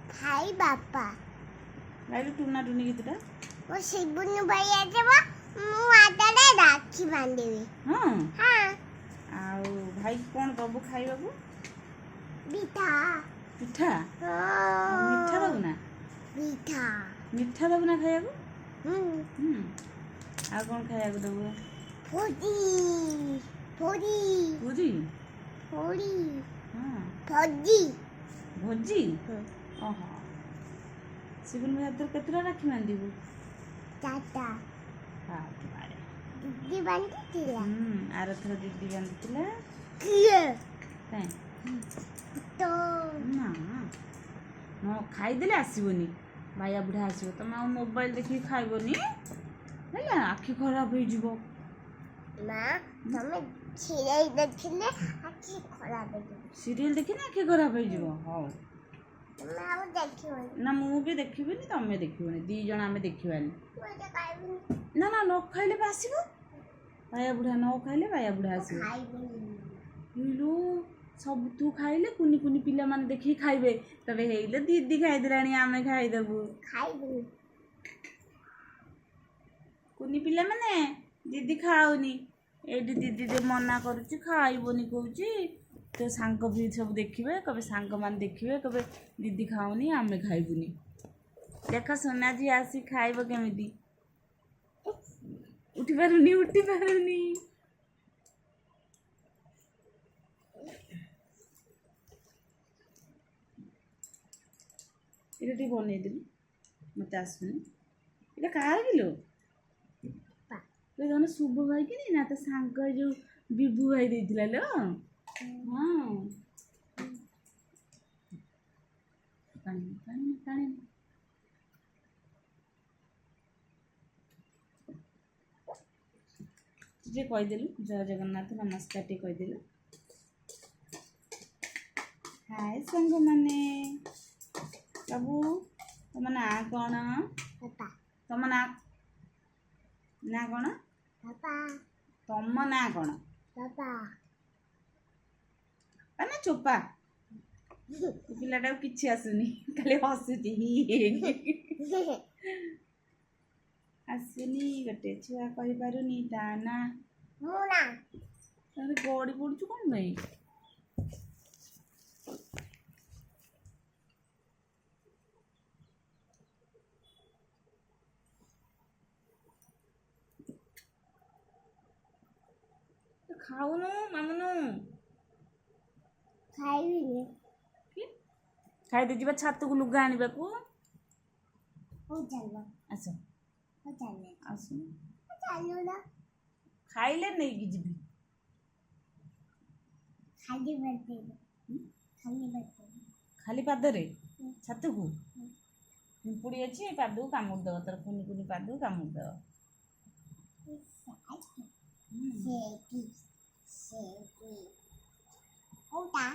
ଭାଇ ବାପା ଗାଇଲୁ ଟୁନା ଟୁନି ଗୀତଟା। ମୋ ଶିବୁନୁ ଭାଇ ଆସିବ ମୁଁ ହାତରେ ରାକ୍ଷୀ ବାନ୍ଧିବି। ହଁ ହଁ ଆଉ ଭାଇ କ'ଣ ଦବୁ ଖାଇବାକୁ? ପିଠା ପିଠା। ଆଉ ମିଠା ଦବୁ ନା? ପିଠା ମିଠା ଦବୁ ନା ଖାଇବାକୁ? ହୁଁ ଆଉ କ'ଣ ଖାଇବାକୁ ଦବୁ? ପୁରୀ ପୁରୀ ପୁରୀ। ପୁରୀ ହଁ ଭୋଜି ଭୋଜି। ଓହୋ ଶିବୁନ ଭାଇ ହାତରେ କେତେଟା ରାକ୍ଷୀ ବାନ୍ଧିବୁ? ଚାଟା ଦିଦି ବାନ୍ଧିଥିଲା। ଆରଥର ଦିଦି ବାନ୍ଧିଥିଲା। କିଏ କାଇଁ ତ ନା ନ ଖାଇଦେଲେ ଆସିବନି। ବାୟା ବୁଢ଼ା ଆସିବ। ତମେ ଆଉ ମୋବାଇଲ ଦେଖିକି ଖାଇବନି ହେଲା, ଆଖି ଖରାପ ହେଇଯିବ। ମା ତମେ ସିରିଏଲ ଦେଖିଲେ ଆଖି ଖରାପ ହେଇଯିବ। ସିରିଏଲ ଦେଖିଲେ ଆଖି ଖରାପ ହେଇଯିବ। ହଉ ତମେ ଆଉ ଦେଖିବନି। ନା ମୁଁ ବି ଦେଖିବିନି, ତମେ ଦେଖିବନି, 2 ଜଣ ଆମେ ଦେଖିବାନି। ମୁଁ ଏଟା ଖାଇବିନି। ନା ନା ନ ଖାଇଲେ ବା ଆସିବ। ବାୟା ବୁଢ଼ା ନ ଖାଇଲେ ବାୟା ବୁଢ଼ା ଆସିବ। ଖାଇବିନି। ସବୁ ତୁ ଖାଇଲେ କୁନି କୁନି ପିଲାମାନେ ଦେଖିକି ଖାଇବେ। ତବେ ହେଇଲେ ଦିଦି ଖାଇଦେଲାଣି ଆମେ ଖାଇଦେବୁ। ଖାଇବିନି। କୁନି ପିଲାମାନେ ଦିଦି ଖାଉନି, ଏଇଠି ଦିଦି ମନା କରୁଛି ଖାଇବନି କହୁଛି। ତ ସାଙ୍ଗ ବି ସବୁ ଦେଖିବେ, କବେ ସାଙ୍ଗମାନେ ଦେଖିବେ କବେ ଦିଦି ଖାଉନି ଆମେ ଖାଇବୁନି। ଦେଖ সোনা ଝିଅ ଆସି ଖାଇବ କେମିତି। ଉଠି ପାରୁନି ଉଠି ପାରୁନି। এটা ଟିକେ ବନେଇଦେଲି, ମୋତେ ଆସୁନି। এটা କାହାର କିଲୋ? ଜଣେ ଶୁଭ ଭାଇ କି ନା ତା ସାଙ୍ଗ ଯୋଉ ବିଭୁ ଭାଇ ଦେଇଥିଲା ଲୋ। ହଁ ପାଣି ପାଣି ପାଣି ଟିକେ କହିଦେଲୁ ଜୟ ଜଗନ୍ନାଥ ନମସ୍କାର ଟିକେ କହିଦେଲୁ। ହାଏ ସାଙ୍ଗମାନେ, ବାବୁ ତମ ନାଁ କ'ଣ? ତମ ନାଁ କ'ଣ? ତମ ନାଁ କ'ଣ? ନା ଚୋପା। ପିଲାଟାକୁ କିଛି ଆସୁନି, ଖାଲି ହସୁଛି। ଆସୁନି ଗୋଟେ ଛୁଆ କହିପାରୁନି ତା ନା। ତାହେଲେ ଗଡ଼ି ପଡ଼ୁଛୁ କ'ଣ ପାଇଁ? ଖାଉନୁ ମାମୁନୁ। ଖାଇବିନି। ଖାଇଦେ ଯିବା ଛାତକୁ ଲୁଗା ଆଣିବାକୁ। ହଉ ଚାଲ। ଆସ ହଉ ଚାଲ। ଆସୁନ। ଚାଲୁନ। ଖାଇଲେ ନେଇକି ଯିବି। ଖାଲି ବାଟରେ। ଖାଲି ବାଟରେ। ଖାଲି ପାଦରେ ଛାତକୁ? ପିମ୍ପୁଡ଼ି ଅଛି, ପାଦକୁ କାମୁଡ଼ି ଦେବ। ତୋର କୁନି କୁନି ପାଦକୁ କାମୁଡ଼ି ଦେବ। ସେଠି କୋଉଟା?